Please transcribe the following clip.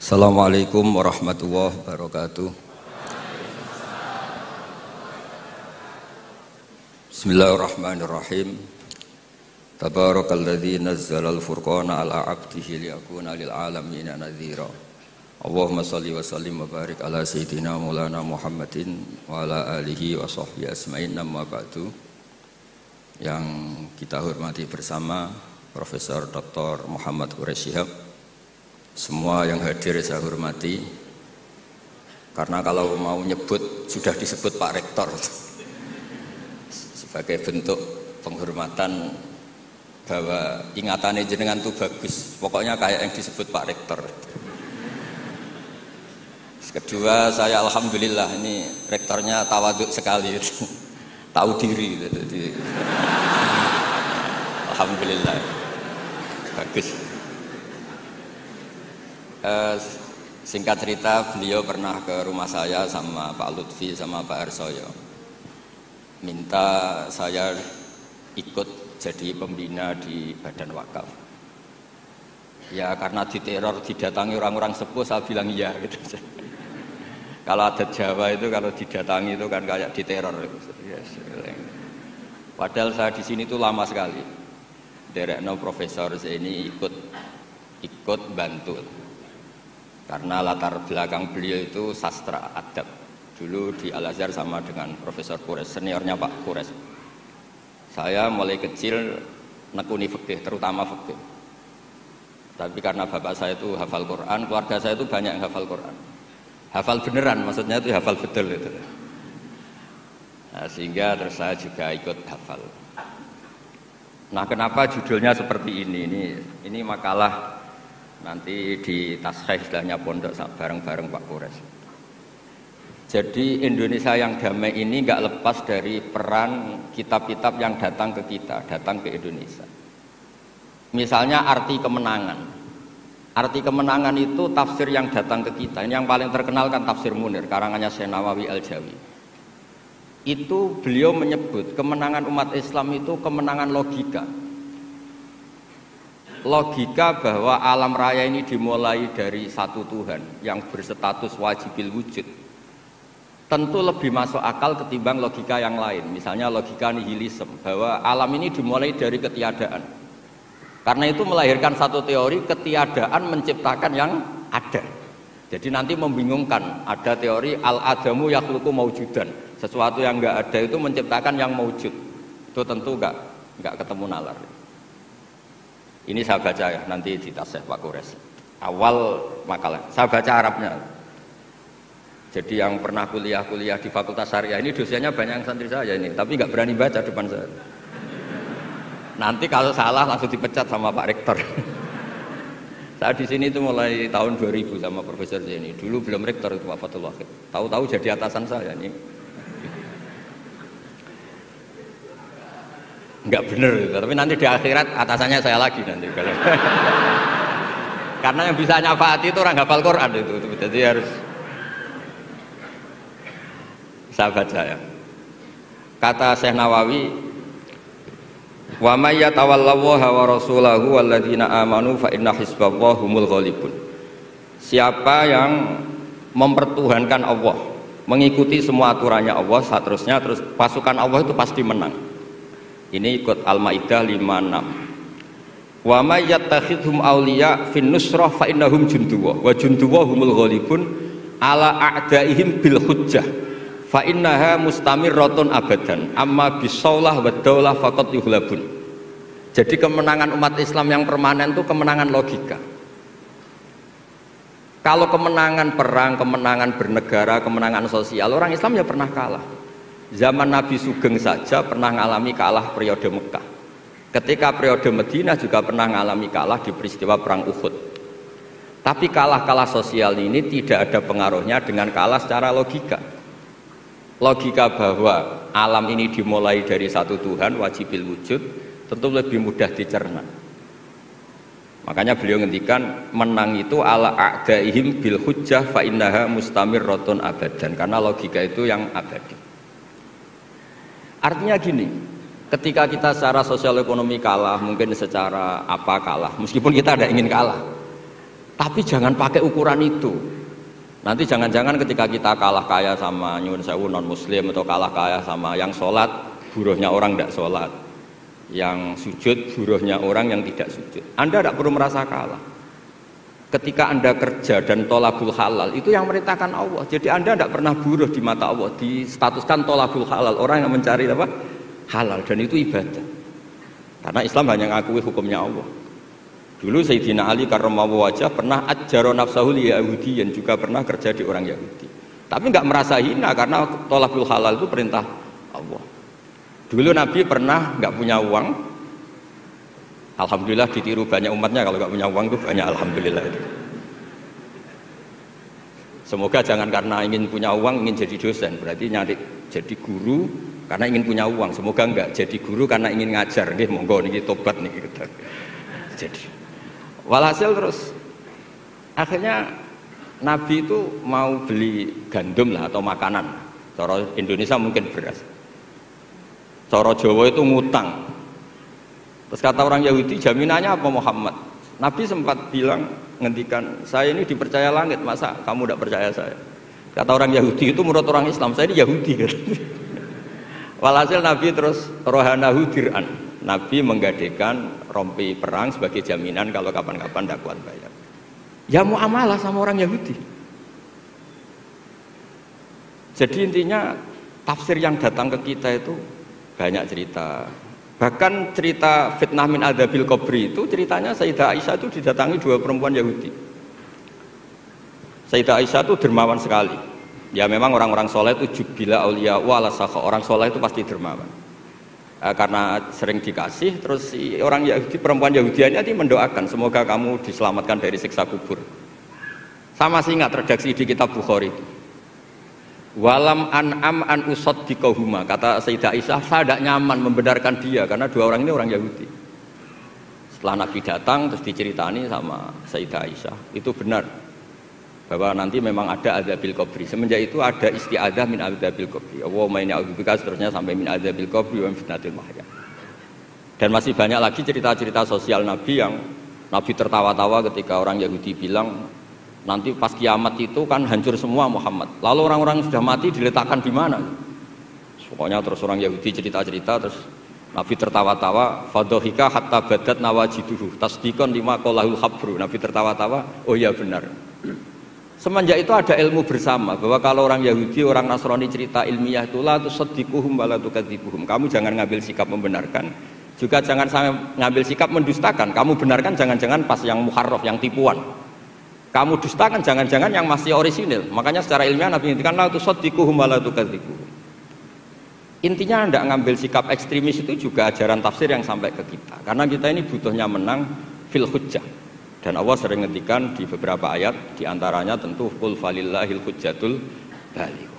Assalamualaikum warahmatullahi wabarakatuh. Bismillahirrahmanirrahim. Tabarakalladzi nazzalal furqana ala 'abdihi liyakuna lil 'alamina nadhira. Allahumma shalli wa sallim wa barik ala sayyidina Maulana Muhammadin wa ala alihi wa sahbihi asma'in, amma ba'du. Yang kita hormati bersama Profesor Dr. Muhammad Quraish Shihab, semua yang hadir saya hormati, karena kalau mau nyebut sudah disebut Pak Rektor sebagai bentuk penghormatan bahwa ingatannya jenengan itu bagus, pokoknya kayak yang disebut Pak Rektor. Kedua, saya alhamdulillah ini rektornya tawaduk sekali, tahu diri, jadi alhamdulillah bagus. Singkat cerita, beliau pernah ke rumah saya sama Pak Lutfi sama Pak Arsoyo, minta saya ikut jadi pembina di Badan Wakaf. Ya karena diteror, didatangi orang-orang sepuh, saya bilang iya gitu. Kalau adat Jawa itu kalau didatangi itu kan kayak diteror. Yes. Padahal saya di sini tuh lama sekali. Derekno Profesor saya ini ikut bantu. Karena latar belakang beliau itu sastra adab. Dulu di Al-Azhar sama dengan Profesor Quraish, seniornya Pak Quraish. Saya mulai kecil nekuni fikih, terutama fikih. Tapi karena bapak saya itu hafal Quran, keluarga saya itu banyak yang hafal Quran. Hafal beneran, maksudnya itu hafal betul itu. Nah, sehingga terus saya juga ikut hafal. Nah, kenapa judulnya seperti ini? Ini makalah nanti di taskhih istilahnya pondok bareng-bareng Pak Quraish. Jadi Indonesia yang damai ini nggak lepas dari peran kitab-kitab yang datang ke kita, datang ke Indonesia. Misalnya arti kemenangan. Arti kemenangan itu tafsir yang datang ke kita. Ini yang paling terkenal kan tafsir Munir, karangannya Syekh Nawawi Al-Jawi. Itu beliau menyebut kemenangan umat Islam itu kemenangan logika. Logika bahwa alam raya ini dimulai dari satu Tuhan yang berstatus wajibil wujud. Tentu lebih masuk akal ketimbang logika yang lain. Misalnya logika nihilisme, bahwa alam ini dimulai dari ketiadaan. Karena itu melahirkan satu teori ketiadaan menciptakan yang ada. Jadi nanti membingungkan, ada teori al-adamu yakhluqu maujudan. Sesuatu yang enggak ada itu menciptakan yang maujud. Itu tentu enggak ketemu nalar. Ini saya baca ya, nanti di tasih Pak Quraish. Awal makalah, saya baca Arabnya. Jadi yang pernah kuliah di Fakultas Syariah ini dosennya banyak yang santri saya ini, tapi enggak berani baca depan saya. Nanti kalau salah langsung dipecat sama Pak Rektor. Saya di sini itu mulai tahun 2000 sama Profesor Zaini. Dulu belum Rektor itu Pak Fathul Wahid. Tahu-tahu jadi atasan saya ini. Enggak bener, tapi nanti di akhirat atasannya saya lagi nanti kalau. Karena yang bisa nyafaati itu orang hafal Quran itu. Jadi harus saya baca ya. Kata Syekh Nawawi, wa may yatawallallaha wa rasulahu walladzina amanu fa inna hizballahi humul ghalibun. Siapa yang mempertuhankan Allah, mengikuti semua aturannya Allah, seterusnya terus pasukan Allah itu pasti menang. Ini ikut Al-Maidah 56. Wa may yattakhidhum awliya fin nusrah fa innahum junduwa wa junduwa humul ghalibun ala a'daihim bil hujjah fa innaha mustamirratun abadan amma bisaulah wa daulah faqat yuhlabun. Jadi kemenangan umat Islam yang permanen itu kemenangan logika. Kalau kemenangan perang, kemenangan bernegara, kemenangan sosial, orang Islam ya pernah kalah. Zaman Nabi Sugeng saja pernah mengalami kalah periode Mekah. Ketika periode Madinah juga pernah mengalami kalah di peristiwa perang Uhud. Tapi kalah-kalah sosial ini tidak ada pengaruhnya dengan kalah secara logika. Logika bahwa alam ini dimulai dari satu Tuhan wajibil wujud tentu lebih mudah dicerna. Makanya beliau ngendikan menang itu ala a'daihim bil hujjah fa innaha mustamirratun abadan, karena logika itu yang abadi. Artinya gini, ketika kita secara sosial ekonomi kalah, mungkin secara apa kalah, meskipun kita tidak ingin kalah, Tapi jangan pakai ukuran itu. Nanti jangan-jangan ketika kita kalah kaya sama nyuwun sewu non muslim atau kalah kaya sama yang sholat, buruhnya orang tidak sholat, yang sujud buruhnya orang yang tidak sujud. Anda tidak perlu merasa kalah. Ketika Anda kerja dan tolabul halal itu yang merintahkan Allah. Jadi Anda tidak pernah buruh di mata Allah, distatuskan tolabul halal, orang yang mencari apa? Halal, dan itu ibadah. Karena Islam hanya mengakui hukumnya Allah. Dulu Sayyidina Ali karramallahu wajhah pernah ajjaro nafsahu li Yahudiyan, juga pernah kerja di orang Yahudi. Tapi nggak merasa hina karena tolabul halal itu perintah Allah. Dulu Nabi pernah nggak punya uang. Alhamdulillah ditiru banyak umatnya, kalau nggak punya uang itu banyak alhamdulillah itu. Semoga jangan karena ingin punya uang ingin jadi dosen, berarti nyari jadi guru karena ingin punya uang. Semoga enggak jadi guru karena ingin ngajar. Nggih monggo niki tobat niki gitu. Jadi walhasil terus akhirnya Nabi itu mau beli gandum lah atau makanan. Cara Indonesia mungkin beras. Cara Jawa itu ngutang. Terus kata orang Yahudi, jaminannya apa Muhammad? Nabi sempat bilang, ngendikan, saya ini dipercaya langit, masa kamu tidak percaya saya? Kata orang Yahudi itu menurut orang Islam, saya ini Yahudi. Walhasil Nabi terus rohanahu dir'an. Nabi menggadekan rompi perang sebagai jaminan kalau kapan-kapan tidak kuat bayar. Ya muamalah sama orang Yahudi. Jadi intinya tafsir yang datang ke kita itu banyak cerita. Bahkan cerita fitnah min adzabil qabri itu ceritanya Sayyidah Aisyah itu didatangi dua perempuan Yahudi. Sayyidah Aisyah itu dermawan sekali. Ya memang orang-orang soleh itu jubila auliya wala sakha. Orang soleh itu pasti dermawan. Karena sering dikasih, terus si orang Yahudi, perempuan Yahudianya ini mendoakan semoga kamu diselamatkan dari siksa kubur. Sama sih ingat redaksi di kitab Bukhari itu. Walam an'am an usaddiqahuma, kata Sayyidah Aisyah, saya tidak nyaman membenarkan dia karena dua orang ini orang Yahudi. Setelah Nabi datang terus diceritani sama Sayyidah Aisyah, itu benar bahwa nanti memang ada adzabil qabri. Semenjak itu ada isti'adzah min adzabil qabri. Allahumma inni a'udzubika, seterusnya sampai min adzabil qabri wa fitnatil mahya. Dan masih banyak lagi cerita-cerita sosial Nabi yang Nabi tertawa-tawa ketika orang Yahudi bilang nanti pas kiamat itu kan hancur semua Muhammad. Lalu orang-orang sudah mati diletakkan di mana? Pokoknya terus orang Yahudi cerita-cerita terus Nabi tertawa-tawa, fadhahika hatta badat nawajiduhu tasdiqan lima qalahul habru. Nabi tertawa-tawa, oh iya benar. Semenjak itu ada ilmu bersama bahwa kalau orang Yahudi, orang Nasrani cerita ilmiah itu la tusaddiquhum wa la tukadzibuhum. Kamu jangan ngambil sikap membenarkan, juga jangan sampai ngambil sikap mendustakan. Kamu benarkan jangan-jangan pas yang muharraf, yang tipuan. Kamu dustakan jangan-jangan yang masih orisinil. Makanya secara ilmiah Nabi ngintikan la tusaddiquhum wa la tukadzibuhum. Intinya tidak ngambil sikap ekstremis itu juga ajaran tafsir yang sampai ke kita. Karena kita ini butuhnya menang fil hujjah. Dan Allah sering ngendikan di beberapa ayat, diantaranya tentu qul falillahil hujjatul baligh.